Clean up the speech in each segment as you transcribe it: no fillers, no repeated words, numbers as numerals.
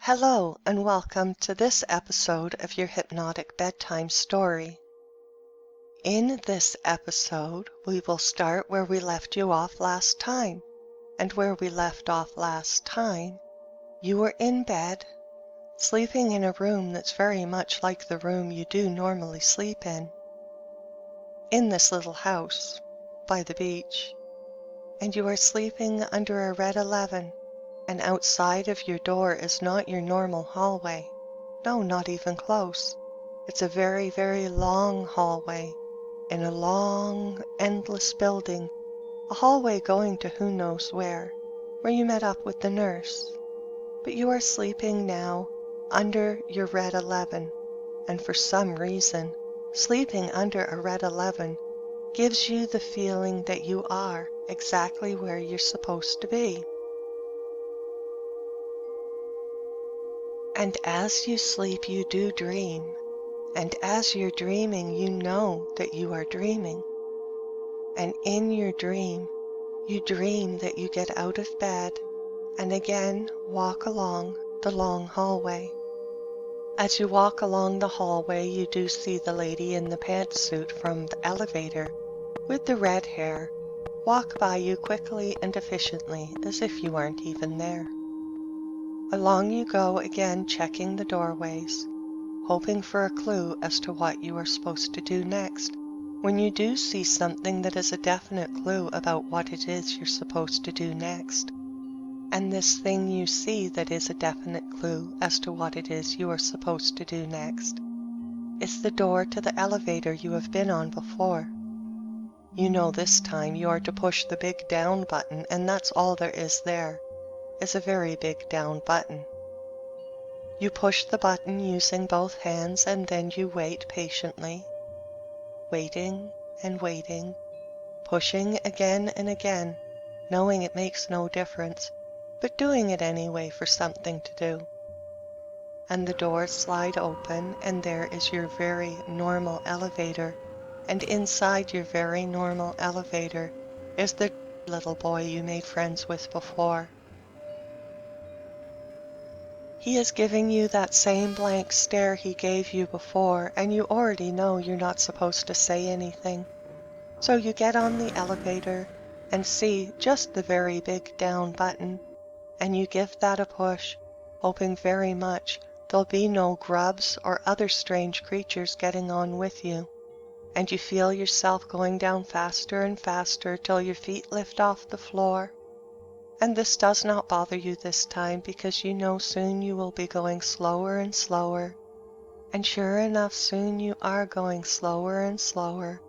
Hello, and welcome to this episode of your Hypnotic Bedtime story. In this episode, we will start where we left you off last time. And where we left off last time, you were in bed, sleeping in a room that's very much like the room you do normally sleep in this little house by the beach. And you are sleeping under a red 11. And outside of your door is not your normal hallway. No, not even close. It's a very, very long hallway in a long, endless building, a hallway going to who knows where you met up with the nurse. But you are sleeping now under your red 11, and for some reason, sleeping under a red 11 gives you the feeling that you are exactly where you're supposed to be. And as you sleep, you do dream. And as you're dreaming, you know that you are dreaming. And in your dream, you dream that you get out of bed and again walk along the long hallway. As you walk along the hallway, you do see the lady in the pantsuit from the elevator with the red hair walk by you quickly and efficiently as if you weren't even there. Along you go again, checking the doorways, hoping for a clue as to what you are supposed to do next, when you do see something that is a definite clue about what it is you're supposed to do next. And this thing you see that is a definite clue as to what it is you are supposed to do next is the door to the elevator you have been on before. You know this time you are to push the big down button, and that's all there is a very big down button. You push the button using both hands, and then you wait patiently, waiting and waiting, pushing again and again, knowing it makes no difference, but doing it anyway for something to do. And the doors slide open, and there is your very normal elevator, and inside your very normal elevator is the little boy you made friends with before. He is giving you that same blank stare he gave you before, and you already know you're not supposed to say anything. So you get on the elevator and see just the very big down button, and you give that a push, hoping very much there'll be no grubs or other strange creatures getting on with you. And you feel yourself going down faster and faster till your feet lift off the floor. And this does not bother you this time, because you know soon you will be going slower and slower. And sure enough, soon you are going slower and slower,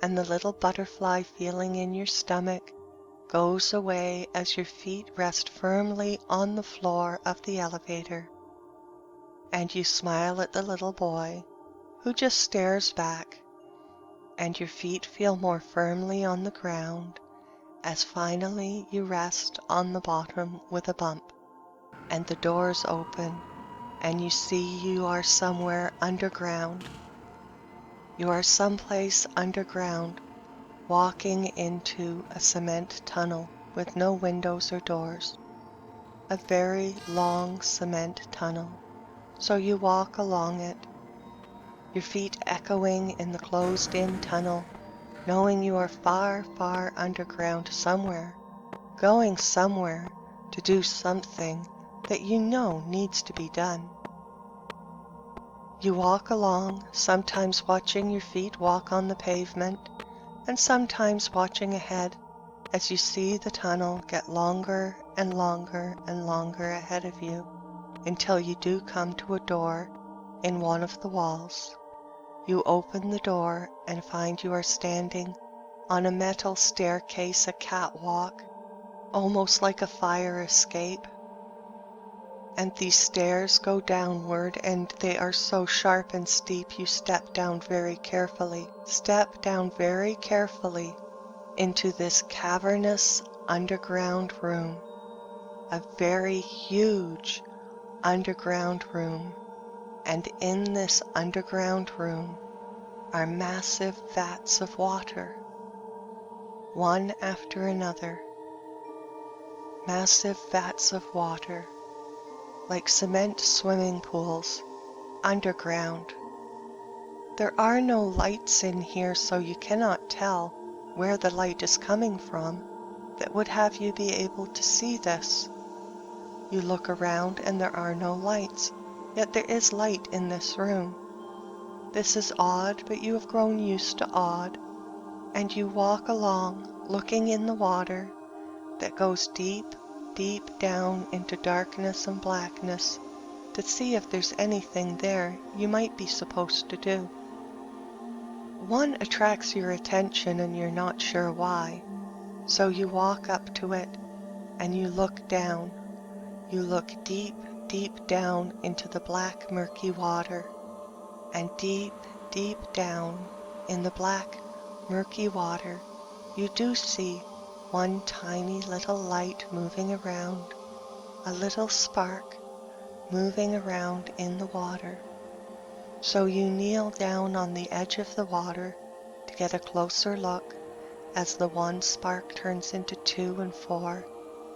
and the little butterfly feeling in your stomach goes away as your feet rest firmly on the floor of the elevator. And you smile at the little boy, who just stares back, and your feet feel more firmly on the ground, as finally you rest on the bottom with a bump, and the doors open, and you see you are somewhere underground. You are someplace underground, walking into a cement tunnel with no windows or doors. A very long cement tunnel, so you walk along it, your feet echoing in the closed-in tunnel, knowing you are far, far underground somewhere, going somewhere to do something that you know needs to be done. You walk along, sometimes watching your feet walk on the pavement, and sometimes watching ahead as you see the tunnel get longer and longer and longer ahead of you, until you do come to a door in one of the walls. You open the door and find you are standing on a metal staircase, a catwalk, almost like a fire escape. And these stairs go downward, and they are so sharp and steep you step down very carefully into this cavernous underground room, a very huge underground room. And in this underground room are massive vats of water, one after another, massive vats of water, like cement swimming pools, underground. There are no lights in here, so you cannot tell where the light is coming from that would have you be able to see this. You look around and there are no lights, yet there is light in this room. This is odd, but you have grown used to odd, and you walk along looking in the water that goes deep, deep down into darkness and blackness to see if there's anything there you might be supposed to do. One attracts your attention and you're not sure why, so you walk up to it and you look down. You look deep, deep down into the black, murky water, and deep, deep down in the black, murky water, you do see one tiny little light moving around, a little spark moving around in the water. So you kneel down on the edge of the water to get a closer look as the one spark turns into 2 and 4,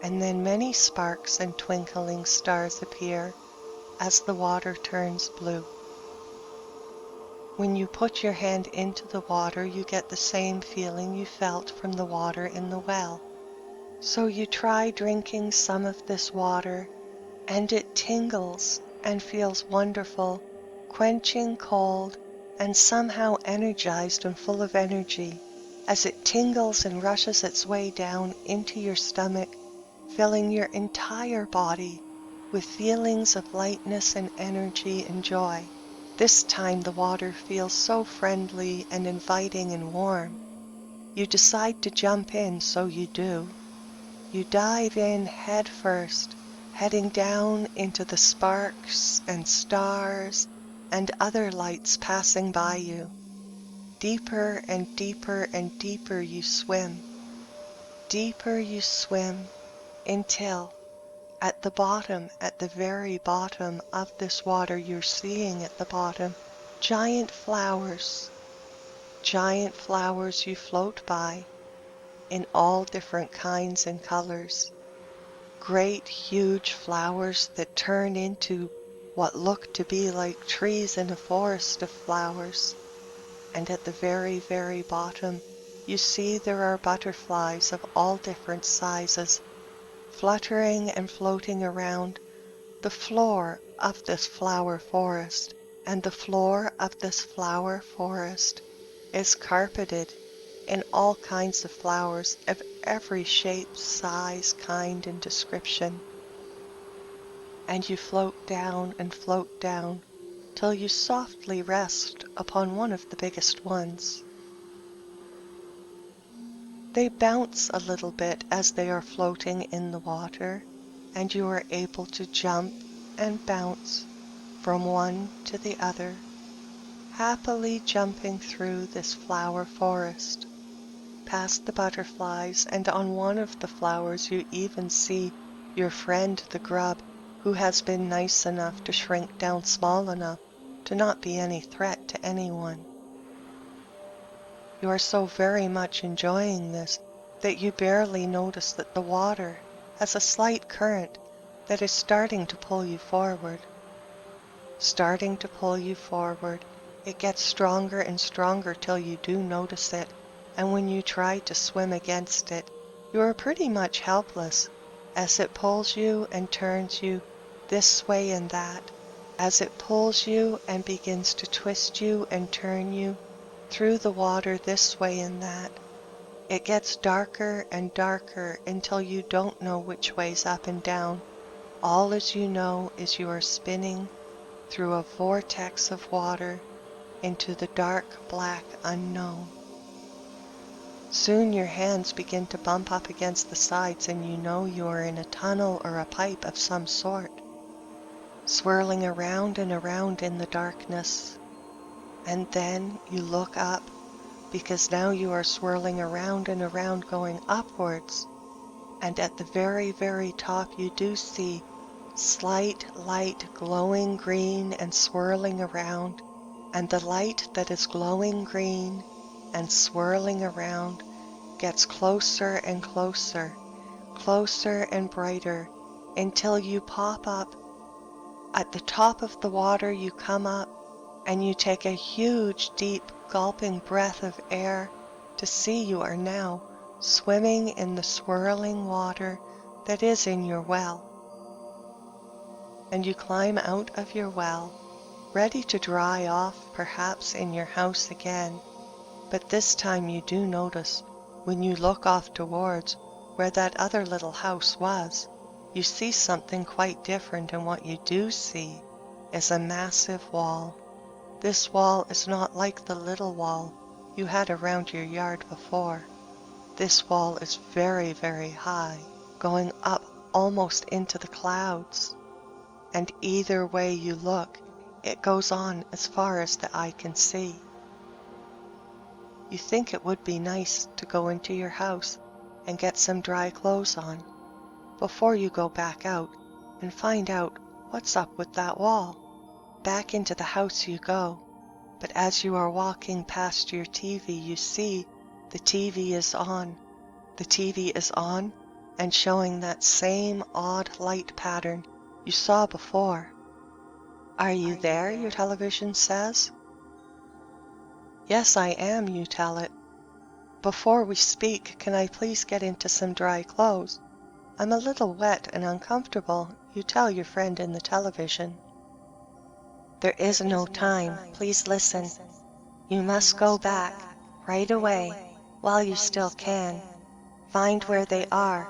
and then many sparks and twinkling stars appear as the water turns blue. When you put your hand into the water, you get the same feeling you felt from the water in the well. So you try drinking some of this water, and it tingles and feels wonderful, quenching cold and somehow energized and full of energy as it tingles and rushes its way down into your stomach, filling your entire body with feelings of lightness and energy and joy. This time the water feels so friendly and inviting and warm. You decide to jump in, so you do. You dive in head first, heading down into the sparks and stars and other lights passing by you. Deeper and deeper and deeper you swim. Deeper you swim until at the bottom, at the very bottom of this water, you're seeing at the bottom giant flowers you float by in all different kinds and colors. Great huge flowers that turn into what look to be like trees in a forest of flowers. And at the very, very bottom, you see there are butterflies of all different sizes, fluttering and floating around the floor of this flower forest. And the floor of this flower forest is carpeted in all kinds of flowers of every shape, size, kind, and description. And you float down and float down till you softly rest upon one of the biggest ones. They bounce a little bit as they are floating in the water, and you are able to jump and bounce from one to the other, happily jumping through this flower forest, past the butterflies, and on one of the flowers you even see your friend the grub, who has been nice enough to shrink down small enough to not be any threat to anyone. You are so very much enjoying this that you barely notice that the water has a slight current that is starting to pull you forward. Starting to pull you forward, it gets stronger and stronger till you do notice it, and when you try to swim against it, you are pretty much helpless as it pulls you and turns you this way and that, as it pulls you and begins to twist you and turn you through the water this way and that. It gets darker and darker until you don't know which way's up and down. All as you know is you are spinning through a vortex of water into the dark black unknown. Soon your hands begin to bump up against the sides and you know you are in a tunnel or a pipe of some sort, swirling around and around in the darkness. And then you look up, because now you are swirling around and around going upwards, and at the very, very top you do see slight light glowing green and swirling around, and the light that is glowing green and swirling around gets closer and closer, closer and brighter, until you pop up At the top of the water, you come up and you take a huge, deep, gulping breath of air to see you are now swimming in the swirling water that is in your well. And you climb out of your well, ready to dry off perhaps in your house again. But this time you do notice, when you look off towards where that other little house was, you see something quite different, and what you do see is a massive wall. This wall is not like the little wall you had around your yard before. This wall is very, very high, going up almost into the clouds. And either way you look, it goes on as far as the eye can see. You think it would be nice to go into your house and get some dry clothes on before you go back out and find out what's up with that wall. Back into the house you go, but as you are walking past your TV, you see the TV is on. The TV is on and showing that same odd light pattern you saw before. "Are you there?" your television says. "Yes, I am," you tell it. "Before we speak, can I please get into some dry clothes? I'm a little wet and uncomfortable," you tell your friend in the television. "There is no time. Please listen. You must go back right away while you still can. Find where they are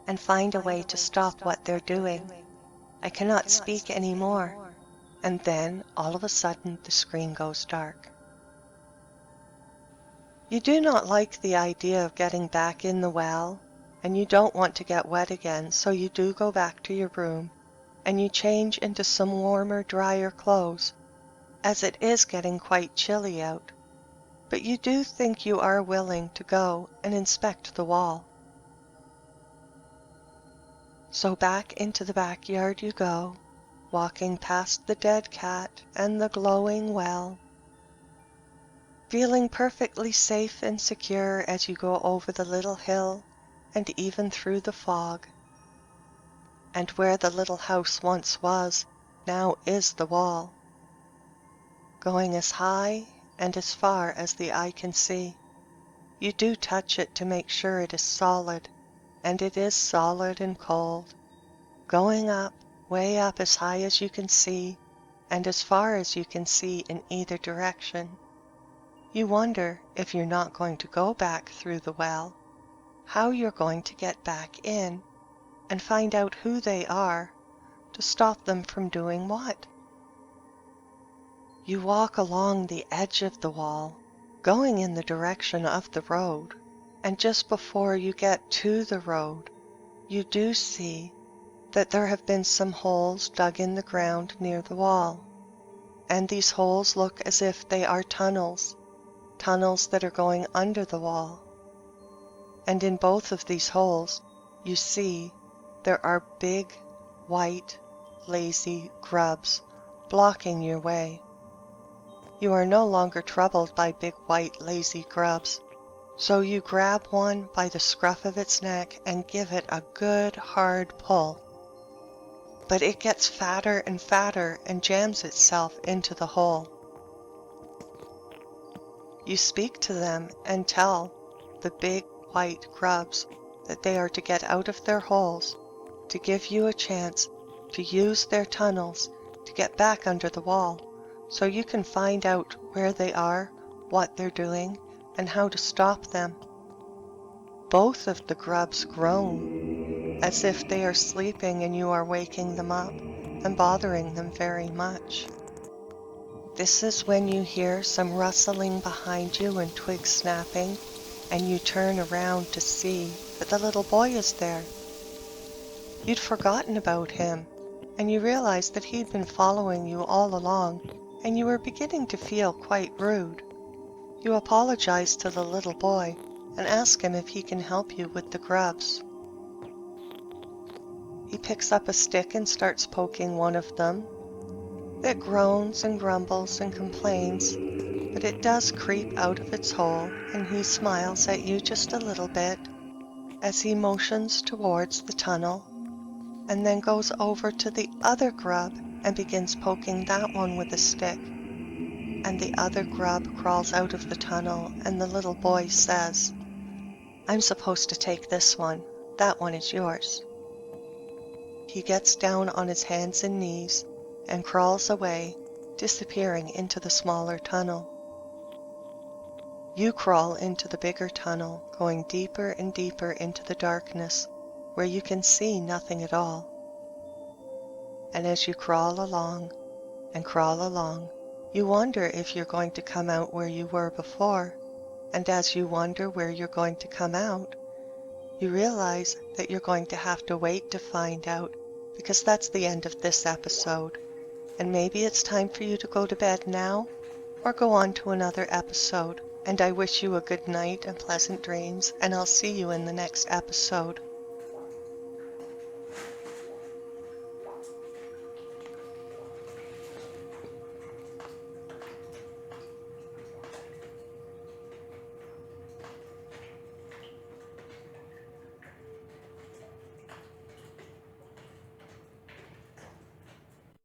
and find a way to stop what they're doing. I cannot speak any more." And then, all of a sudden, the screen goes dark. You do not like the idea of getting back in the well, and you don't want to get wet again, so you do go back to your room, and you change into some warmer, drier clothes, as it is getting quite chilly out. But you do think you are willing to go and inspect the wall. So back into the backyard you go, walking past the dead cat and the glowing well, feeling perfectly safe and secure as you go over the little hill and even through the fog. And where the little house once was, now is the wall, going as high and as far as the eye can see. You do touch it to make sure it is solid, and it is solid and cold, going up, way up as high as you can see, and as far as you can see in either direction. You wonder, if you're not going to go back through the well, how you're going to get back in and find out who they are to stop them from doing what. You walk along the edge of the wall, going in the direction of the road, and just before you get to the road, you do see that there have been some holes dug in the ground near the wall, and these holes look as if they are tunnels that are going under the wall. And in both of these holes, you see there are big, white, lazy grubs blocking your way. You are no longer troubled by big, white, lazy grubs, so you grab one by the scruff of its neck and give it a good hard pull. But it gets fatter and fatter and jams itself into the hole. You speak to them and tell the big white grubs that they are to get out of their holes, to give you a chance to use their tunnels to get back under the wall, so you can find out where they are, what they're doing, and how to stop them. Both of the grubs groan, as if they are sleeping and you are waking them up and bothering them very much. This is when you hear some rustling behind you and twigs snapping, and you turn around to see that the little boy is there. You'd forgotten about him, and you realized that he'd been following you all along, and you were beginning to feel quite rude. You apologize to the little boy and ask him if he can help you with the grubs. He picks up a stick and starts poking one of them. It groans and grumbles and complains, but it does creep out of its hole, and he smiles at you just a little bit as he motions towards the tunnel, and then goes over to the other grub and begins poking that one with a stick. And the other grub crawls out of the tunnel, and the little boy says, "I'm supposed to take this one. That one is yours." He gets down on his hands and knees and crawls away, disappearing into the smaller tunnel. You crawl into the bigger tunnel, going deeper and deeper into the darkness, where you can see nothing at all. And as you crawl along and crawl along, you wonder if you're going to come out where you were before. And as you wonder where you're going to come out, you realize that you're going to have to wait to find out, because that's the end of this episode. And maybe it's time for you to go to bed now, or go on to another episode. And I wish you a good night and pleasant dreams, and I'll see you in the next episode.